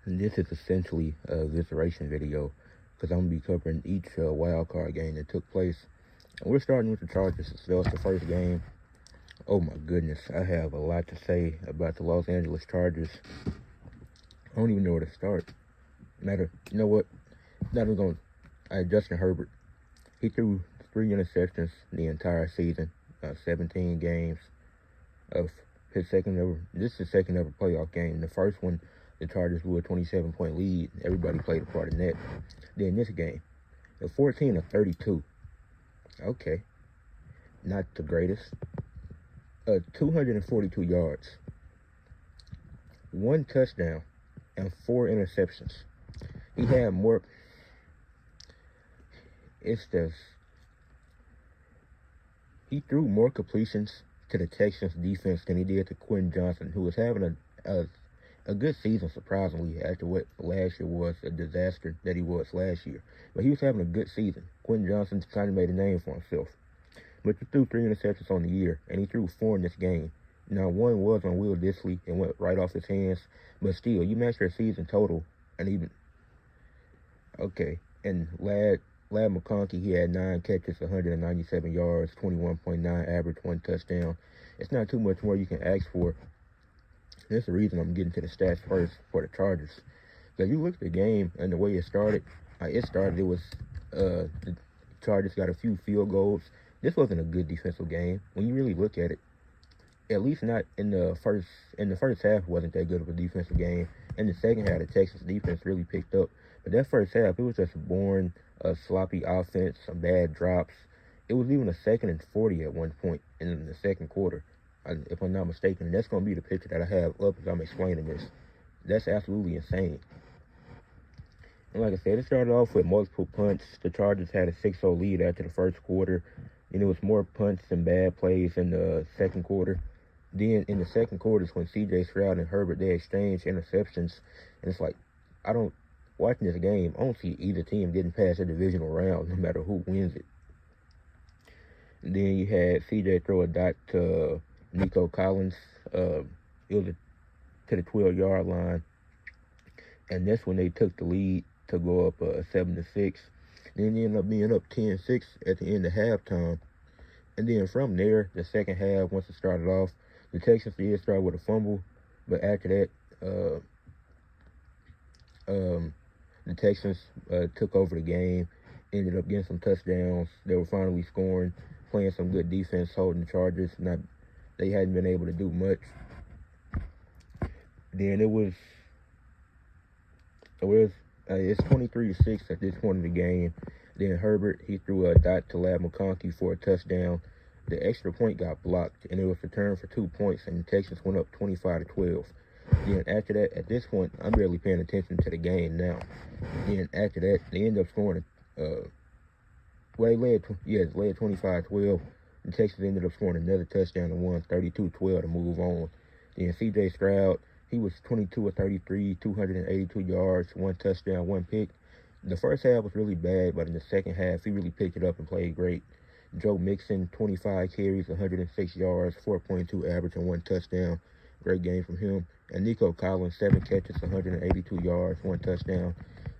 And this is essentially a evisceration video because I'm going to be covering each wildcard game that took place. And we're starting with the Chargers. That was the first game. Oh my goodness, I have a lot to say about the Los Angeles Chargers. I don't even know where to start. You know what? Not even going. Justin Herbert. He threw 3 interceptions the entire season. 17 games of his second ever. This is his second ever playoff game. The first one, the Chargers blew a 27-point lead. Everybody played a part in that. Then this game, a 14 of 32. Okay, not the greatest. 242 yards, 1 touchdown, and 4 interceptions. He had more. It's just he threw more completions to the Texans defense than he did to Quentin Johnson, who was having a good season, surprisingly, after what last year was a disaster that he was last year. But he was having a good season. Quentin Johnson kind of made a name for himself. But he threw 3 interceptions on the year, and he threw 4 in this game. Now, 1 was on Will Dissly and went right off his hands. But still, you match their season total, and even... Okay, and Ladd McConkey, he had 9 catches, 197 yards, 21.9 average, 1 touchdown. It's not too much more you can ask for. That's the reason I'm getting to the stats first for the Chargers. Because you look at the game and the way it started, it was the Chargers got a few field goals. This wasn't a good defensive game. When you really look at it, at least not in the first half, wasn't that good of a defensive game. In the second half, the Texas defense really picked up. But that first half, it was just a boring, sloppy offense, some bad drops. It was even a 2nd and 40 at one point in the second quarter, if I'm not mistaken. And that's going to be the picture that I have up as I'm explaining this. That's absolutely insane. And like I said, it started off with multiple punts. The Chargers had a 6-0 lead after the first quarter. And it was more punts and bad plays in the second quarter. Then in the second quarter is when C.J. Stroud and Herbert, they exchanged interceptions. And it's like, watching this game, I don't see either team getting past the divisional round, no matter who wins it. And then you had C.J. throw a dot to Nico Collins. It was to the 12-yard line. And that's when they took the lead to go up 7-6. Then they ended up being up 10-6 at the end of halftime. And then from there, the second half, once it started off, the Texans did start with a fumble. But after that, the Texans took over the game, ended up getting some touchdowns. They were finally scoring, playing some good defense, holding the Chargers. They hadn't been able to do much. Then it's 23-6 at this point in the game. Then Herbert, he threw a dot to Ladd McConkey for a touchdown. The extra point got blocked, and it was returned for 2 points, and the Texans went up 25-12. Then after that, at this point, I'm barely paying attention to the game now. Then after that, they ended up scoring. They led 25-12. The Texans ended up scoring another touchdown and won 32-12 to move on. Then C.J. Stroud, he was 22 of 33, 282 yards, 1 touchdown, 1 pick. The first half was really bad, but in the second half, he really picked it up and played great. Joe Mixon, 25 carries, 106 yards, 4.2 average, and 1 touchdown. Great game from him. And Nico Collins, 7 catches, 182 yards, 1 touchdown.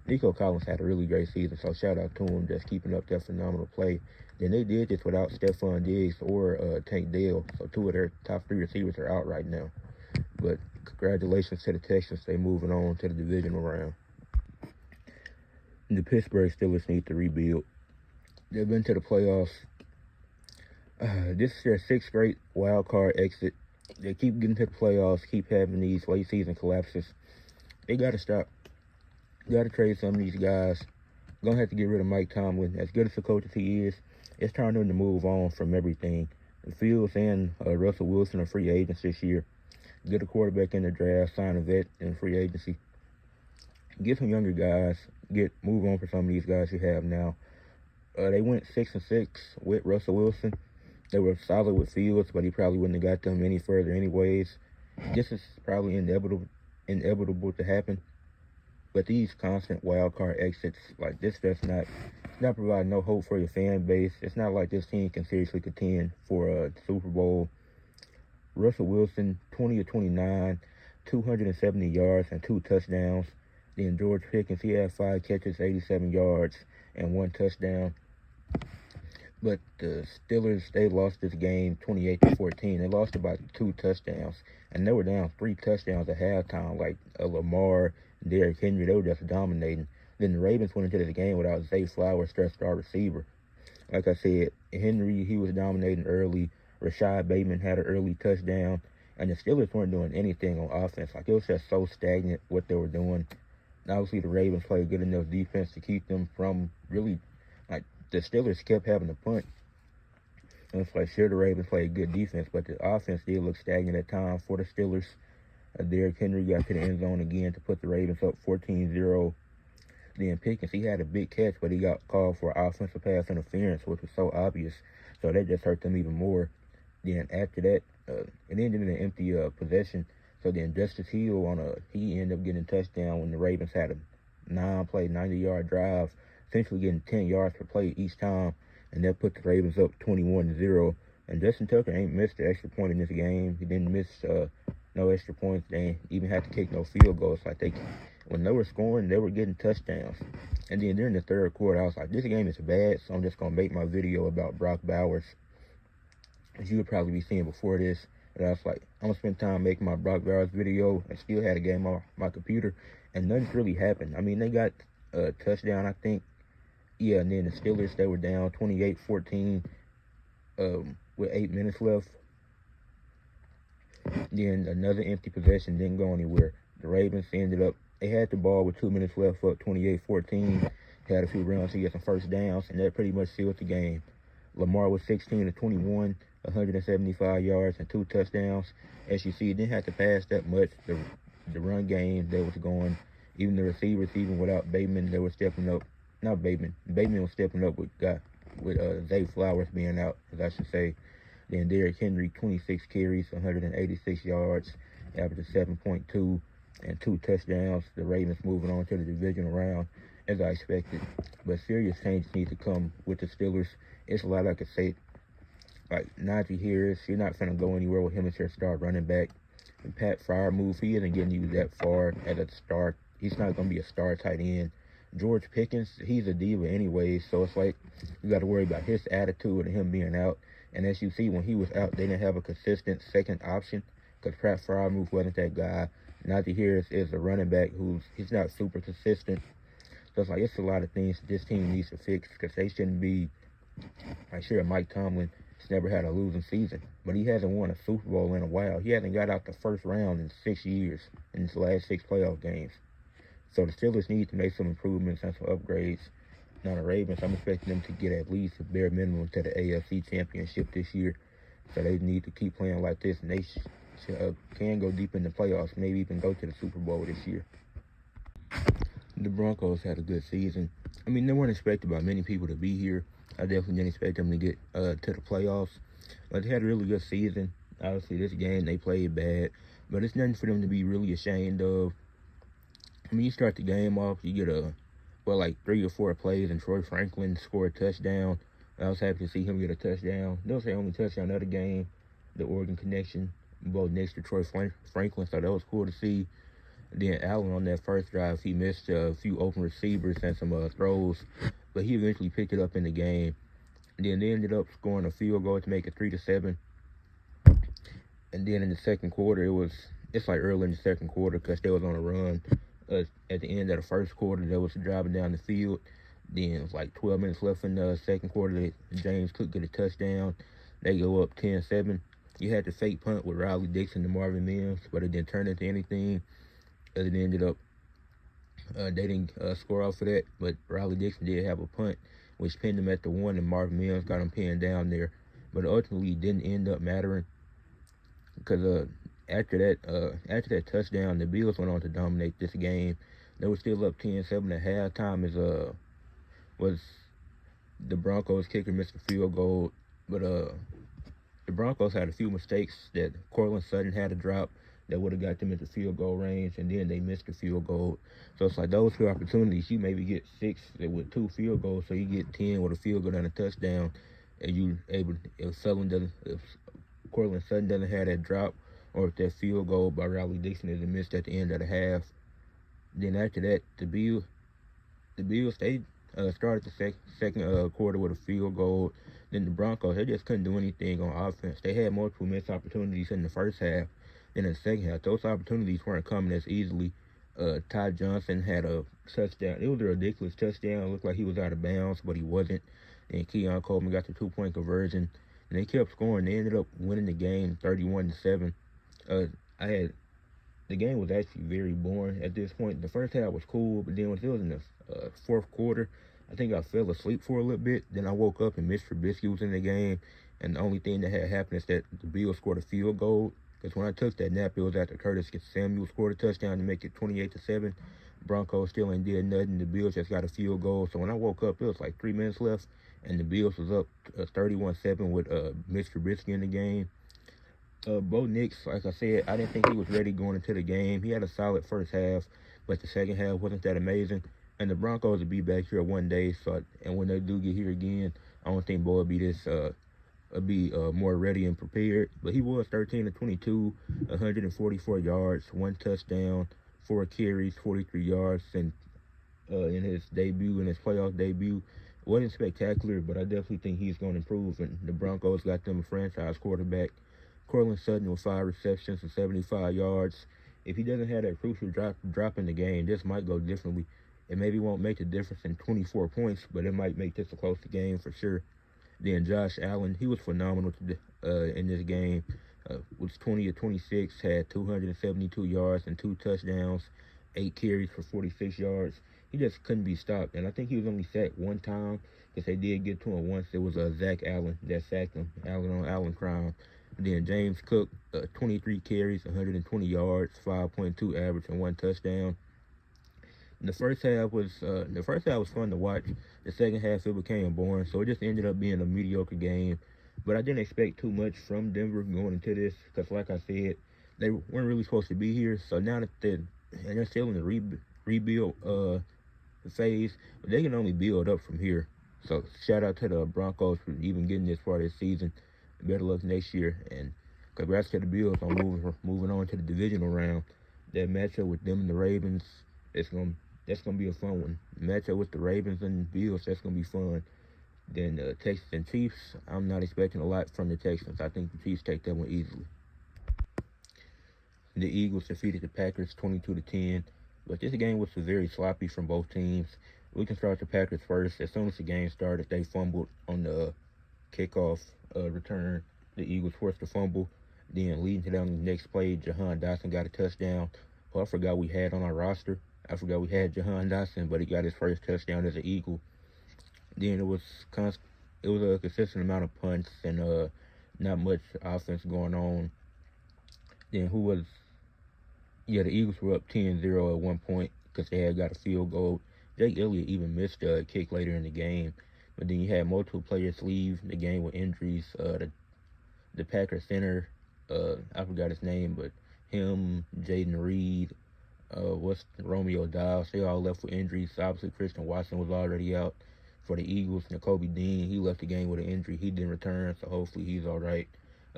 Nico Collins had a really great season, so shout out to him, just keeping up that phenomenal play. Then they did this without Stephon Diggs or Tank Dell, so 2 of their top 3 receivers are out right now. But congratulations to the Texans. They're moving on to the divisional round. The Pittsburgh Steelers need to rebuild. They've been to the playoffs. This is their 6th straight wild card exit. They keep getting to the playoffs, keep having these late season collapses. They got to stop. Got to trade some of these guys. Going to have to get rid of Mike Tomlin. As good as a coach as he is, it's time for him to move on from everything. The Fields and Russell Wilson are free agents this year. Get a quarterback in the draft, sign a vet in free agency. Get some younger guys. Move on for some of these guys you have now. They went 6-6 with Russell Wilson. They were solid with Fields, but he probably wouldn't have got them any further anyways. This is probably inevitable to happen. But these constant wild card exits, like this, does not provide no hope for your fan base. It's not like this team can seriously contend for a Super Bowl. Russell Wilson, 20 of 29, 270 yards and 2 touchdowns. Then George Pickens, he had 5 catches, 87 yards, and 1 touchdown. But the Steelers, they lost this game 28-14. They lost about 2 touchdowns, and they were down 3 touchdowns at halftime. Like Lamar, Derrick Henry, they were just dominating. Then the Ravens went into the game without Zay Flowers, their star receiver. Like I said, Henry, he was dominating early. Rashad Bateman had an early touchdown, and the Steelers weren't doing anything on offense. Like, it was just so stagnant what they were doing. And obviously, the Ravens played good enough defense to keep them from really, like, the Steelers kept having to punt. And it's like, sure, the Ravens played good defense, but the offense did look stagnant at times for the Steelers. Derrick Henry got to the end zone again to put the Ravens up 14-0. Then Pickens, he had a big catch, but he got called for offensive pass interference, which was so obvious. So that just hurt them even more. Then after that, it ended in an empty possession. So then Justice Hill, he ended up getting a touchdown when the Ravens had a 9-play, 90-yard drive, essentially getting 10 yards per play each time. And that put the Ravens up 21-0. And Justin Tucker ain't missed an extra point in this game. He didn't miss no extra points. They ain't even had to kick no field goals. Like, when they were scoring, they were getting touchdowns. And then during the third quarter, I was like, this game is bad, so I'm just going to make my video about Brock Bowers, as you would probably be seeing before this. And I was like, I'm going to spend time making my Brock Bowers video, and still had a game on my computer, and nothing's really happened. I mean, they got a touchdown, I think. Yeah, and then the Steelers, they were down 28-14 with 8 minutes left. Then another empty possession, didn't go anywhere. The Ravens ended up, they had the ball with 2 minutes left, up 28-14. Had a few runs to get some first downs, and that pretty much sealed the game. Lamar was 16-21, 175 yards and 2 touchdowns. As you see, didn't have to pass that much. The run game, they was going. Even the receivers, even without Bateman, they were stepping up. Not Bateman. Bateman was stepping up with Zay Flowers being out, as I should say. Then Derrick Henry, 26 carries, 186 yards, averaging 7.2 and 2 touchdowns. The Ravens moving on to the divisional round, as I expected. But serious changes need to come with the Steelers. It's a lot I could say. Like, Najee Harris, you're not going to go anywhere with him as your star running back. And Pat Freiermuth, he isn't getting used that far at a start. He's not going to be a star tight end. George Pickens, he's a diva anyway, so it's like you got to worry about his attitude and him being out. And as you see, when he was out, they didn't have a consistent second option because Pat Freiermuth wasn't that guy. Najee Harris is a running back he's not super consistent. So it's like, it's a lot of things this team needs to fix, because they shouldn't be, like, sure, Mike Tomlin has never had a losing season, but he hasn't won a Super Bowl in a while. He hasn't got out the first round in 6 years in his last 6 playoff games. So the Steelers need to make some improvements and some upgrades. Now the Ravens, I'm expecting them to get at least a bare minimum to the AFC Championship this year. So they need to keep playing like this, and they can go deep in the playoffs, maybe even go to the Super Bowl this year. The Broncos had a good season. I mean, they weren't expected by many people to be here. I definitely didn't expect them to get to the playoffs. But they had a really good season. Obviously, this game, they played bad. But it's nothing for them to be really ashamed of. I mean, you start the game off, you get like 3 or 4 plays, and Troy Franklin scored a touchdown. I was happy to see him get a touchdown. That was the only touchdown of the game, the Oregon connection, both next to Troy Franklin, so that was cool to see. Then Allen on that first drive, he missed a few open receivers and some throws, but he eventually picked it up in the game. And then they ended up scoring a field goal to make it 3-7. And then in the second quarter, it's like early in the second quarter because they was on a run. At the end of the first quarter, they was driving down the field. Then it was like 12 minutes left in the second quarter. James Cook get a touchdown. They go up 10-7. You had the fake punt with Riley Dixon and Marvin Mims, but it didn't turn into anything. It ended up, they didn't score off of that, but Riley Dixon did have a punt, which pinned him at the 1, and Marvin Mims got him pinned down there. But ultimately, it didn't end up mattering because after that touchdown, the Bills went on to dominate this game. They were still up 10-7 at halftime. Was the Broncos kicker missed a field goal, but the Broncos had a few mistakes that Cortland Sutton had to drop that would have got them into field goal range, and then they missed the field goal. So it's like those 2 opportunities, you maybe get 6 with 2 field goals, so you get 10 with a field goal and a touchdown, and you able if Cortland Sutton doesn't have that drop, or if that field goal by Riley Dixon is missed at the end of the half, Then after that, the Bills they started the second quarter with a field goal. Then the Broncos they just couldn't do anything on offense. They had multiple missed opportunities in the first half. Then in the second half, those opportunities weren't coming as easily. Ty Johnson had a touchdown. It was a ridiculous touchdown. It looked like he was out of bounds, but he wasn't. And Keon Coleman got the 2-point conversion. And they kept scoring. They ended up winning the game 31-7. I had The game was actually very boring at this point. The first half was cool, but then when it was in the fourth quarter, I think I fell asleep for a little bit. Then I woke up and Mitch Trubisky was in the game, and the only thing that had happened is that the Bills scored a field goal. Because when I took that nap, it was after Curtis Samuel scored a touchdown to make it 28-7. Broncos still ain't did nothing. The Bills just got a field goal. So when I woke up, it was like 3 minutes left, and the Bills was up 31-7 with Mitch Trubisky in the game. Bo Nix, like I said, I didn't think he was ready going into the game. He had a solid first half, but the second half wasn't that amazing. And the Broncos will be back here one day, and when they do get here again, I don't think Bo will be more ready and prepared. But he was 13-22, 144 yards, 1 touchdown, 4 carries, 43 yards, and in his playoff debut. It wasn't spectacular, but I definitely think he's going to improve. And the Broncos got them a franchise quarterback. Cortland Sutton with 5 receptions and 75 yards. If he doesn't have that crucial drop in the game, this might go differently. It maybe won't make the difference in 24 points, but it might make this a closer game for sure. Then Josh Allen, he was phenomenal in this game. Was 20-26, had 272 yards and 2 touchdowns, 8 carries for 46 yards. He just couldn't be stopped, and I think he was only sacked one time because they did get to him once. It was Zach Allen that sacked him, Allen on Allen crime. Then James Cook, 23 carries, 120 yards, 5.2 average, and 1 touchdown. And the first half was fun to watch. The second half it became boring, so it just ended up being a mediocre game. But I didn't expect too much from Denver going into this because, like I said, they weren't really supposed to be here. So now that they're still in the rebuild phase, but they can only build up from here. So shout out to the Broncos for even getting this far this season. Better luck next year, and congrats to the Bills on moving on to the divisional round. That matchup with them and the Ravens, that's gonna be a fun one. Matchup with the Ravens and Bills, that's gonna be fun. Then Texans and Chiefs, I'm not expecting a lot from the Texans. I think the Chiefs take that one easily. The Eagles defeated the Packers 22-10, but this game was very sloppy from both teams. We can start the Packers first. As soon as the game started, they fumbled on the kickoff return. The Eagles forced a fumble. Then leading to them the next play, Jahan Dotson got a touchdown. Well, I forgot we had on our roster. I forgot we had Jahan Dotson, but he got his first touchdown as an Eagle. Then it was a consistent amount of punts and not much offense going on. Then the Eagles were up 10-0 at one point because they had got a field goal. Jake Elliott even missed a kick later in the game. But then you had multiple players leave the game with injuries. The Packers center, I forgot his name, but him, Jaden Reed, Romeo Dobbs, they all left with injuries. Obviously, Christian Watson was already out. For the Eagles, Nakobe Dean, he left the game with an injury. He didn't return, so hopefully he's all right.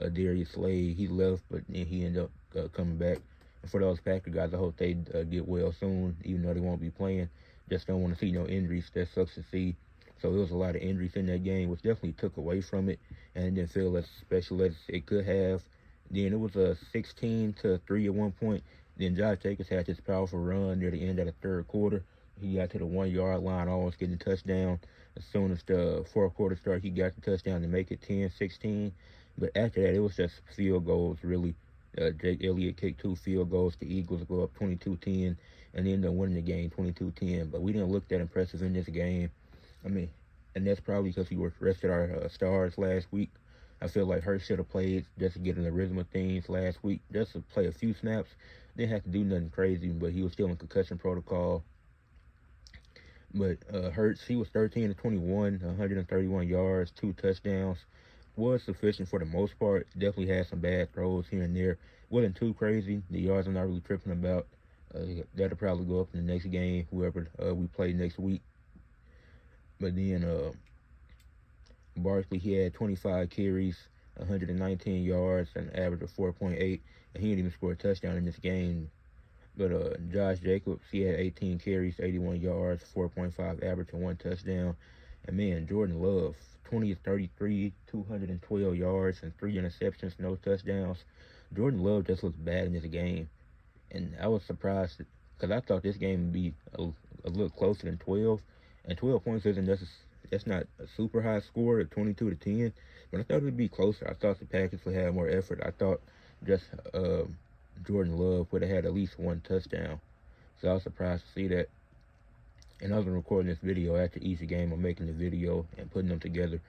Darius Slade, he left, but then he ended up coming back. And for those Packer guys, I hope they get well soon, even though they won't be playing. Just don't want to see no injuries. That sucks to see. So it was a lot of injuries in that game, which definitely took away from it, and it didn't feel as special as it could have. Then it was a 16-3 at one point. Then Josh Jacobs had this powerful run near the end of the third quarter. He got to the 1-yard line, almost getting a touchdown. As soon as the fourth quarter started, he got the touchdown to make it 10-16. But after that, it was just field goals, really. Jake Elliott kicked 2 field goals. The Eagles go up 22-10, and they ended up winning the game 22-10. But we didn't look that impressive in this game. And that's probably because we rested our stars last week. I feel like Hurts should have played just to get in the rhythm of things last week, just to play a few snaps. Didn't have to do nothing crazy, but he was still in concussion protocol. But Hurts, he was 13-21, 131 yards, 2 touchdowns. Was sufficient for the most part. Definitely had some bad throws here and there. Wasn't too crazy. The yards I'm not really tripping about. That'll probably go up in the next game, whoever we play next week. But then Barkley, he had 25 carries, 119 yards, and an average of 4.8. And he didn't even score a touchdown in this game. But Josh Jacobs, he had 18 carries, 81 yards, 4.5 average, and 1 touchdown. And man, Jordan Love, 20 of 33, 212 yards, and 3 interceptions, no touchdowns. Jordan Love just looks bad in this game. And I was surprised because I thought this game would be a little closer than 12. And 12 points isn't that's not a super high score at 22 to 10. But I thought it would be closer. I thought the Packers would have more effort. I thought just Jordan Love would have had at least 1 touchdown. So I was surprised to see that. And I've been recording this video after each game. I'm making the video and putting them together.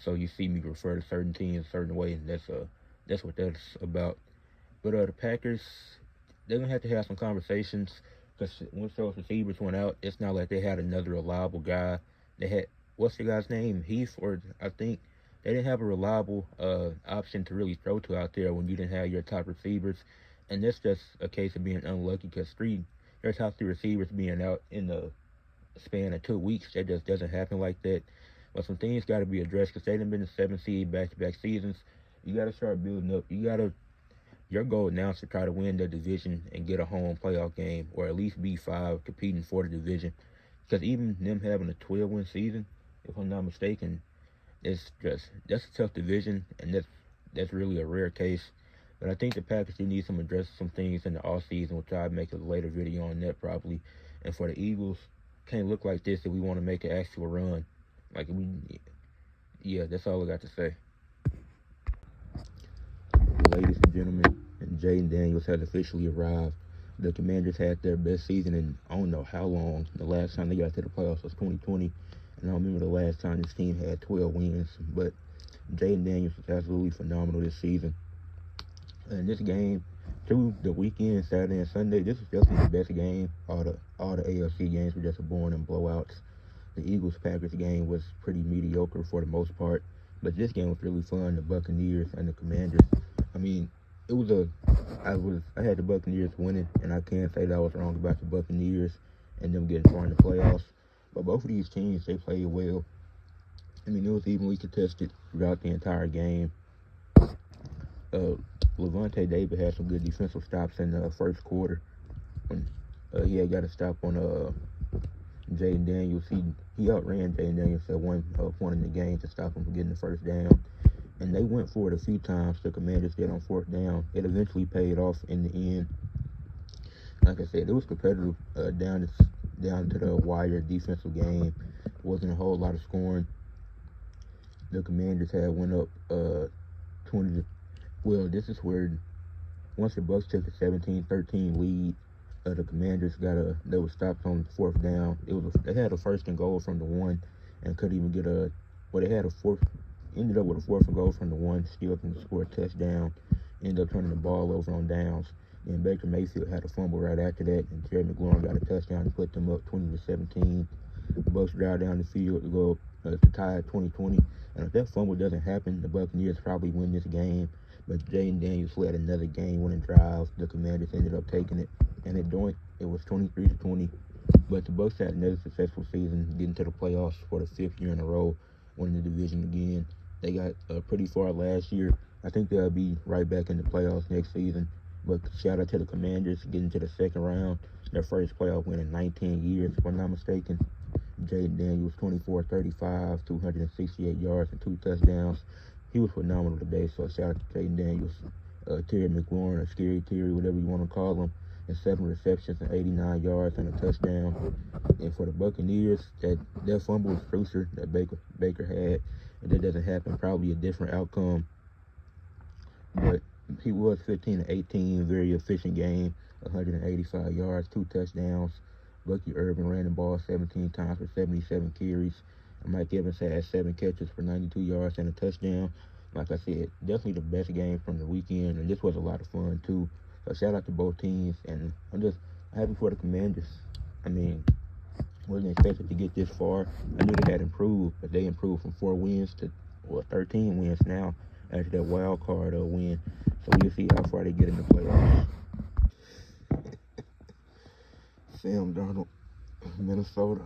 So you see me refer to certain teams a certain way, and that's what that's about. But the Packers, they're going to have some conversations because once those receivers went out, it's not like they had another reliable guy. They had, what's the guy's name? Heath, or I think they didn't have a reliable option to really throw to out there when you didn't have your top receivers. And that's just a case of being unlucky because their top 3 receivers being out in the span of 2 weeks, that just doesn't happen like that. But some things got to be addressed because they've been in 7 seed back-to-back seasons. You got to start building up. Your goal now is to try to win the division and get a home playoff game, or at least be 5 competing for the division. Because even them having a 12-win season, if I'm not mistaken, that's a tough division, and that's really a rare case. But I think the Packers do need some things in the offseason, which I'll make a later video on that probably. And for the Eagles, can't look like this if we want to make an actual run. That's all I got to say. Ladies and gentlemen, Jaden Daniels has officially arrived. The Commanders had their best season in I don't know how long. The last time they got to the playoffs was 2020, and I don't remember the last time this team had 12 wins. But Jaden Daniels was absolutely phenomenal this season. And this game, through the weekend, Saturday and Sunday, this was definitely the best game. All the AFC games were just boring and blowouts. The Eagles-Packers game was pretty mediocre for the most part, but this game was really fun. The Buccaneers and the Commanders. I mean, I had the Buccaneers winning, and I can't say that I was wrong about the Buccaneers and them getting far in the playoffs. But both of these teams, they played well. I mean, it was evenly contested throughout the entire game. Levante David had some good defensive stops in the first quarter when he had got a stop on Jaden Daniels. He outran Jaden Daniels at one point in the game to stop him from getting the first down. And they went for it a few times. The Commanders did on 4th down. It eventually paid off in the end. Like I said, it was competitive down to the wire defensive game. It wasn't a whole lot of scoring. The Commanders had went up 20. Well, this is where once the Bucs took a 17-13 lead, the Commanders they were stopped on 4th down. They had a 1st and goal from the 1 and couldn't even get they had ended up with a 4th and goal from the 1, still couldn't score a touchdown, ended up turning the ball over on downs. Then Baker Mayfield had a fumble right after that, and Terry McLaurin got a touchdown and put them up 20-17. The Bucs drive down the field to go to tie at 20-20. And if that fumble doesn't happen, the Buccaneers probably win this game. But Jaden Daniels led another game-winning drive. The Commanders ended up taking it, and it was 23-20. But the Bucs had another successful season, getting to the playoffs for the 5th year in a row, winning the division again. They got pretty far last year. I think they'll be right back in the playoffs next season. But shout out to the Commanders getting to the 2nd round. Their first playoff win in 19 years, if I'm not mistaken. Jaden Daniels, 24-35, 268 yards and 2 touchdowns. He was phenomenal today, so shout out to Jaden Daniels. Terry McLaurin, or Scary Terry, whatever you want to call him, and 7 receptions and 89 yards and a touchdown. And for the Buccaneers, that fumble was crucial that Baker had. If that doesn't happen, probably a different outcome. But he was 15-18, very efficient game, 185 yards, 2 touchdowns. Bucky Irvin ran the ball 17 times for 77 carries. And Mike Evans had 7 catches for 92 yards and a touchdown. Like I said, definitely the best game from the weekend, and this was a lot of fun too. So shout out to both teams, and I'm just happy for the Commanders. I mean, wasn't expected to get this far. I knew they had improved, but they improved from 4 wins to 13 wins now after that wild card win. So we'll see how far they get in the playoffs. Sam Darnold, Minnesota.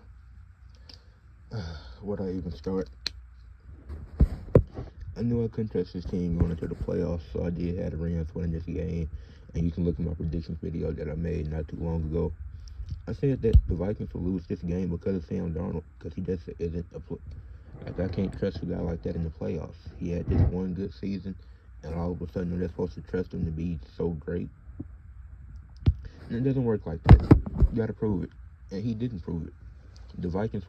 Where'd I even start? I knew I couldn't trust this team going into the playoffs, so I did have the Rams winning this game. And you can look at my predictions video that I made not too long ago. I said that the Vikings will lose this game because of Sam Darnold, because he just isn't like, I can't trust a guy like that in the playoffs. He had this one good season, and all of a sudden they're supposed to trust him to be so great. And it doesn't work like that. You gotta prove it. And he didn't prove it. The Vikings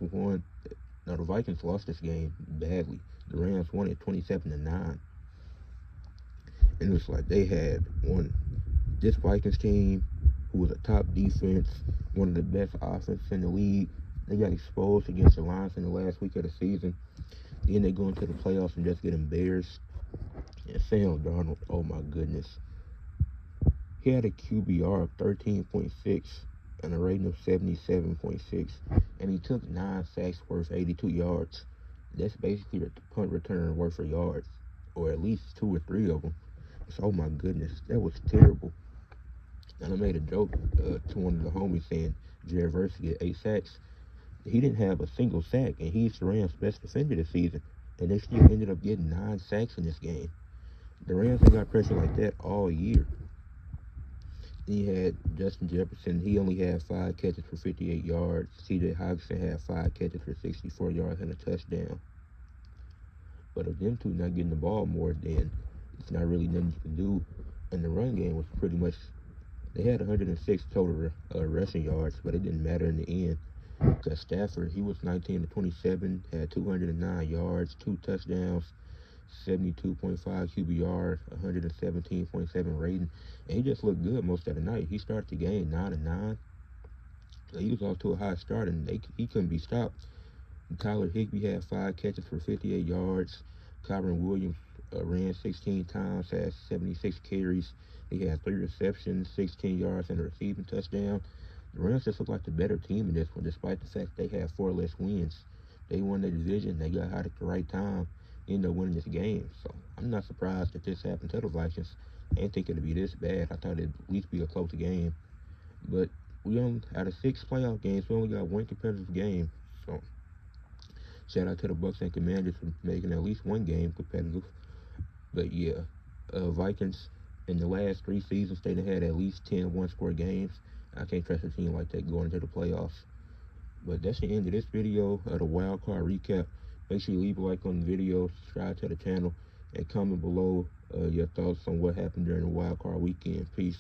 lost this game badly. The Rams won it 27-9. And it's like they had this Vikings team, who was a top defense, one of the best offenses in the league. They got exposed against the Lions in the last week of the season. Then they go into the playoffs and just get embarrassed. And Sam Darnold, oh my goodness. He had a QBR of 13.6 and a rating of 77.6. And he took 9 sacks worth 82 yards. That's basically a punt return worth of yards, or at least 2 or 3 of them. So, oh my goodness, that was terrible. And I made a joke to one of the homies saying Jared Verse get 8 sacks. He didn't have a single sack, and he's the Rams' best defender this season. And they still ended up getting 9 sacks in this game. The Rams ain't got pressure like that all year. He had Justin Jefferson. He only had 5 catches for 58 yards. C.J. Hawkinson had 5 catches for 64 yards and a touchdown. But if them two not getting the ball more, then it's not really nothing you can do. And the run game was pretty much, they had 106 total rushing yards, but it didn't matter in the end. Because Stafford, he was 19-27, had 209 yards, 2 touchdowns, 72.5 QBR, 117.7 rating, and he just looked good most of the night. He started the game 9-9. So he was off to a hot start, and he couldn't be stopped. Tyler Higbee had 5 catches for 58 yards. Kyron Williams ran 16 times, had 76 carries. He had 3 receptions, 16 yards, and a receiving touchdown. The Rams just look like the better team in this one, despite the fact they had 4 less wins. They won the division. They got hot at the right time. Ended up winning this game. So I'm not surprised that this happened to the Vikings. I didn't think it'd be this bad. I thought it'd at least be a close game. But out of 6 playoff games, we only got 1 competitive game. So shout out to the Bucs and Commanders for making at least 1 game competitive. But yeah, Vikings in the last 3 seasons, they had at least 10 one-score games. I can't trust a team like that going into the playoffs. But that's the end of this video of the Wild Card recap. Make sure you leave a like on the video, subscribe to the channel, and comment below your thoughts on what happened during the Wild Card weekend. Peace.